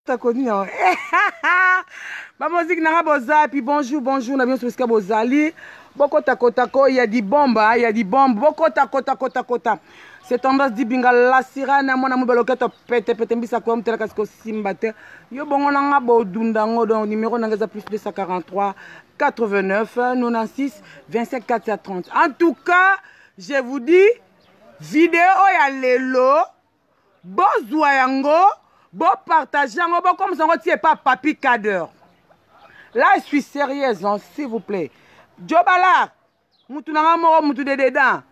t'as connu, non? Bah, musique, n'a pas puis bonjour, bonjour, on a bien sûr ce que vous allez. Boko tako tako, il y a des bombes, il y a des bombes. Boko tako tako tako tako. C'est tendance di binga la sirana, mon amour, le keto pete pete mbisa kwa mtela kasko simbate. Yo bongo nanga bo dundango don numéro nanga plus 243 89 96 25 430. En tout cas, je vous dis, vidéo ya lelo, bo zoyango, bo partageango, bo comme ça on tient pas Papi Kader. Là, je suis sérieuse, hein, s'il vous plaît. Jobala, mutu nanga moro mutu de dedans.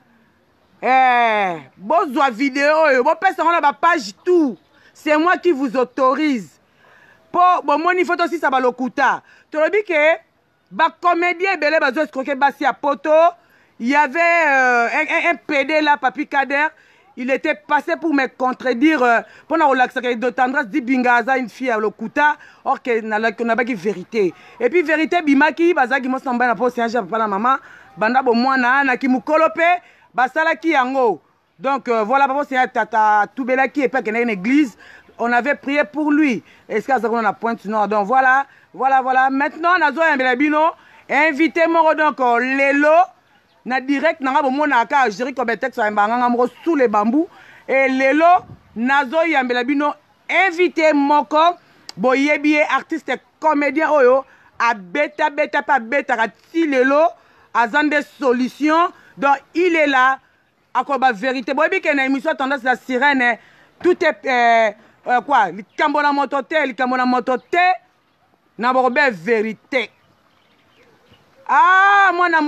Bonjour vidéo, bon personne na ba page tout. C'est moi qui vous autorise. Pour bon mon photo aussi ça va lokuta. Tu le dis que ba comédien belé ba zo escroquer basi à poto. Il y avait un PD là, Papi Kader. Il était passé pour me contredire pendant relaxer de tendresse dit bingaza une fille à lokuta or que n'a pas qui vérité. Et puis vérité bimaki bazaki mo samba na po c'est un papa la maman banda bo mwana na ki mukolope basala ki yango. Donc voilà papa c'est tata Toubela qui est pas une église. On avait prié pour lui. Est-ce que ça on a pointe nord. Donc voilà. Maintenant nazo mbelabino invité mon donc lelo na direct nanga bomona ka gérer comme texte mbanga moko sous les bambous et lelo nazo yambela bino invité moko boyebi artiste comédien oyo a beta pas beta ti lelo azande solution donc il est là akoba vérité boyebi que na émission tendance la sirène tout est quoi likambo na moto te na bobe vérité. Ah, mwana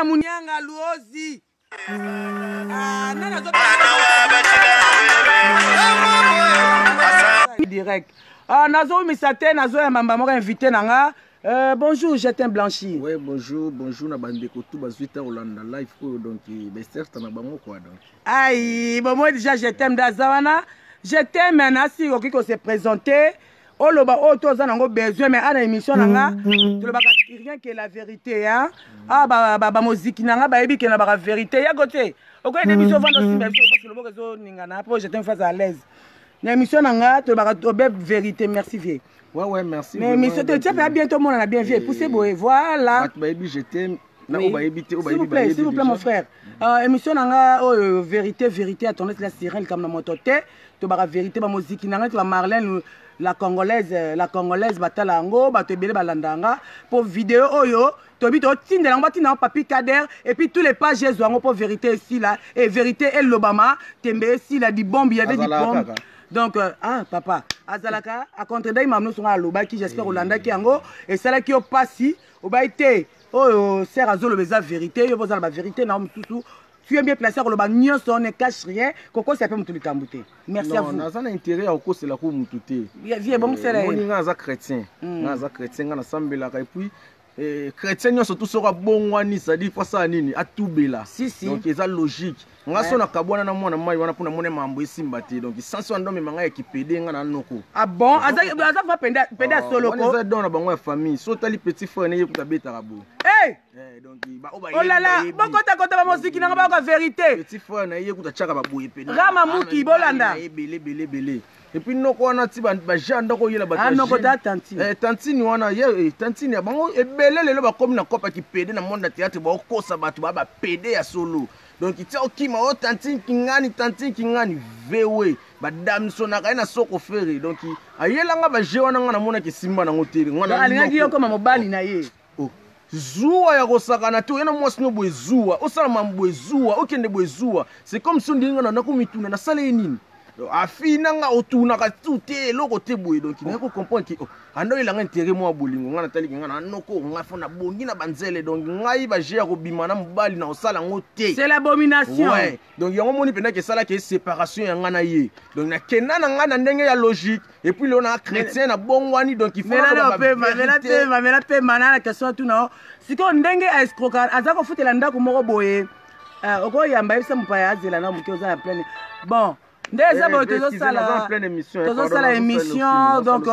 munyanga luozi. Direct. Nazo misate nazo ya mamba moko invité nanga. Bonjour, Jetem Blanchi. Ouais, bonjour na bandeko tout bazuita Olanda live donc certes na bango quoi donc. Aïe, bon moi déjà je t'aime dazawana. Je t'aime maintenant si okiko se présenter. Oh le bas auto zanango besoin mais à l'émission nanga tu le bas rien que la vérité hein ah ba musique nanga ba ebi que na ba vérité ya côté ok une émission vendre aussi mais parce que le bozo ningana pour j'étais en face à l'aise l'émission nanga tu le bas vérité merci vieux ouais merci mais émission tu sais bientôt mon on a bien vieux pousser boy voilà ba ebi j'étais na oui. ba ebi te s'il vous plaît mon frère émission nanga oh vérité attendez la sirène comme na mototé tu bas vérité ba musique nanga tu la Marlène la congolaise batalango bato ebele balandanga pour vidéo oyo tobi to tindela batina Papi Kader et puis tous les pages ezwango pour vérité ici là et vérité et l'Obama tembe ici là di bombe il y avait des bombes donc ah papa azalaka a contredire mamno songa loba qui j'espère Olanda ki yango et cela qui au passi au baité oh sert azolo beza vérité yo bozala ba vérité na mususu. Tu es bien placé pour le bagnon, on ne cache rien. Coco, c'est pas mon truc. Merci à vous. Non, on a intérêt à cause de la cour moutouté. Viens, bon, c'est là. On est un chrétien. Un chrétien, on a semblé et puis chrétien, surtout sera bon, ça dit pas ça, nini, à tout bela. Si. Donc, c'est logique. On a son akabwana na mwana mai wana puna mwana mambo isimbate donc sans ndo me manga ekipede nga na noko. Ah bon, aza va penda solo ko. On est dans la bango famille, so tali petit frère ne yekuta beta rabo. Eh donc oh là là, bokota ba musique na ba vérité. Petit frère na yekuta chaka ba boye pede. Rama muki bolanda. Belé. Et puis noko wana ti ba janda ko yela ba. Ah noko ta tanti. Tantini wana ye tantini ya bango ebele lelo ba komi na kopa ki pede na monde théâtre ba kosa batu ba pede ya solo. Donc il tient au kima o tantine kingani vewe badam sona kaina soko fere donc ayelanga ba jewana nga na mona ki simba na ngoteli ngwana alinga kiyo koma mobali na ye oh zuwa ya kosakana to yana mwasi no bwezuwa osala mambwezuwa okende bwezuwa c'est comme si ndinga na nakumituna na sale nini afina nga otuna ka tuté loko te boye donc il faut comprendre que ando il a intérêt moi bolingo nga natali nga na noko nga fona bongi na banzele donc ngai ba gère ko bimana mbali na osala ngote c'est l'abomination ouais donc yango moni pena que sala que séparation ya nga na ye donc na kena na nga na ndenge ya logique et puis le na chrétien na bongwani donc il faut la pe manana question tout non siko ndenge a escroquer azako futela ndako moko boye oko yamba isa mpaya azela na muke oza plein bon déjà émission donc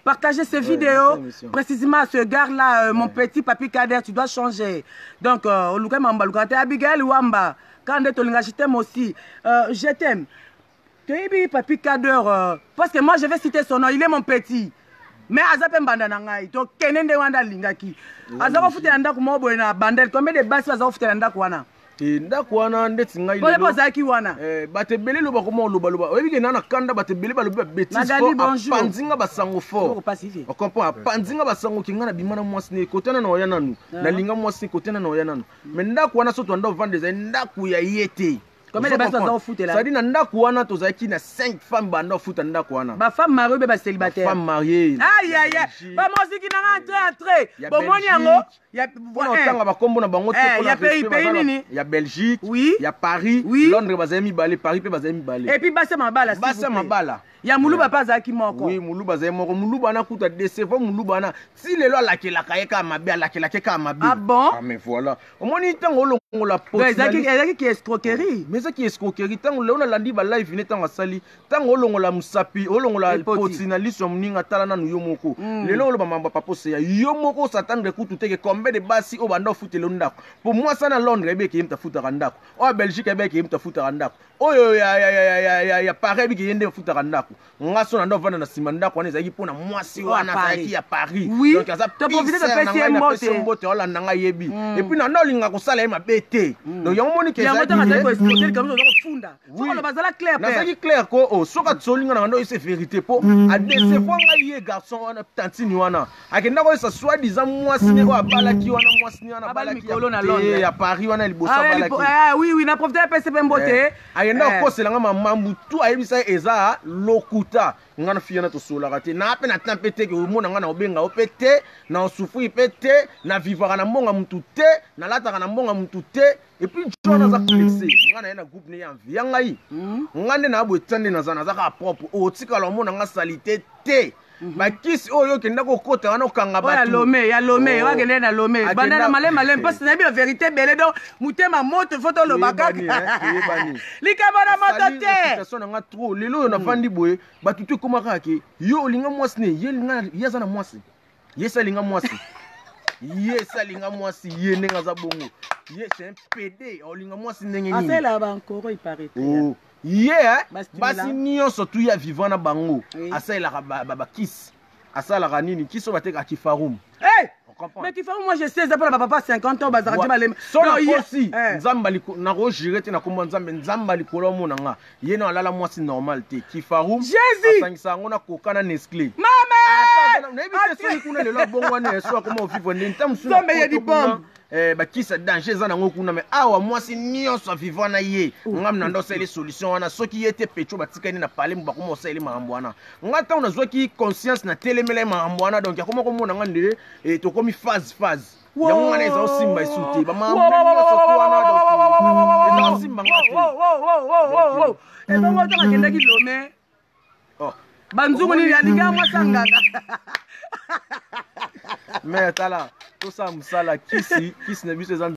partagez ces vidéos précisément à ce gars là mon petit Papi Kader tu dois changer donc Oluka Mamba Lukate Abigail Wamba quand tu je t'aime aussi je t'aime toyebi papi cadre parce que moi je vais citer son nom, il est mon petit. Mais azape mbanda na ngai to kenende wanda lingaki. Azako futela ndako mo boye na bandel. Combien de basi azako futela ndako wana? Ndako wana ndeti ngai lelo. Pole zaki wana. Bate bele loba komo loba. Oyebi ke nana kanda bate bele ba loba bêtise fort. Panzinga basango fort. On comprend. Panzinga basango kinga na bimana mwasi ne kotana na oya nanu. Na linga mwasi kotana na oya nanu. Mais ndako wana soto ndo vendre des ndako ya yete. Combien de basi azako futela? Ça dit na ndako wana tozaki na 5 femmes banda futa ndako wana. Ba femme mariée be ba célibataire. Femme mariée. Aïe aïe aïe. Ba mosiki na entrer. Bon moni yango. Ya tanga ba kombo na bango to ko na pays nini? Ya Belgique, oui. Ya Paris, oui. Londres bazami balé, Paris pe bazami balé. Et puis basa mabala. Basa mabala. Ya muluba pa zaki moko. Oui, muluba zaki moko. Muluba na kuta décevant muluba na. Si lelo alakela kayeka mabe alakela keka mabe. Ah bon? Ah mais voilà. Au moni tango longo la pote. Mais zaki qui escroquerie. Mais ça qui escroquerie tango lelo na landi ba live ne tango sali. Tango longo la musapi, longo la pote na liso mninga tala na yo moko. Lelo lo ba mamba papose ya yo moko s'attendre kutu teke combien de basi o bando futelo ndako. Pour moi ça na Londres ebe ki imta futa ndako. O Belgique ebe ki imta futa ndako. Oyo ya Paris ebe ki yende futa ndako. Ngaso na ndo vana na sima ndako wana ezaki pona mwasi wana zaki ya Paris. Oui. Donc aza to profiter de pesi mbote ola nanga yebi. Et puis na ndo linga ko sala ma bete. Donc yango moni ke ezaki. Yango tanga ko escroquer comme ça funda. Soko lo bazala clair père. Nazaki clair ko o soka tsolinga na ndo c'est vérité po a décevoir ngai garçon wana tantini wana. Akenda ko sa soit disant mwasi ne ko abala ki wana mwasi ne wana abala ki ya Paris wana libosa abala ki. Ah oui oui na profiter de PCP mbote. Akenda ko selanga mamambu tu ayebisa eza lokuta. Ngana fiana to sola kate na pe na tempete ke omona ngana obenga opete na osufri pete na vivara na mbonga mutu te na lataka na mbonga mutu te et puis jona za flexe ngana ena groupe ne ya mvi ngai ngande na abo etande na zana za ka propre o tika lo mona nga salite te bakisi oyo kenda ko kota wana okanga batu ya lome wa kende na lome banda na malema parce que na bi la vérité belé donc mutema moto photo lo bakaka likaba na moto te personne nga trop lelo na fandi boye batu tu komaka ke yo linga mwasi ne ye linga yaza na mwasi yesa linga mwasi yesa linga mwasi ye nenga za bongo ye c'est un PD olinga mwasi ndenge nini asela ba encore il paraît yeah basi nyonso tu ya vivant na bango asalaka ba kiss asalaka nini kiso bateka kifarum mais kifarum moi je sais ça pour la papa 50 ans bazarati balema non aussi nzamba liko na ko girete na komba nzambe nzamba likolo mona nga ye na lala mwasi normal te kifarum asangisa ngona kokana Nestlé mama na ebite so kuna lelo bongo na so akoma vivre ntam suna nzambe ya di bombe bakisa danger za nango kuna mais awa mwasi nyonso vivant na ye ngam na ndo sele solution wana soki yete pecho batikani na pale mu bakoma osele mambo wana ngata unazwa ki conscience na telemele mambo wana donc yakoma komona ngande to komi phase yango ngana eza osimba esute ba mambo nyonso to wana donc eza osimba ngate et donc on t'a kendaki lome banzungu ni yalinga mwasangaka mais tala to sa musala kisi na biso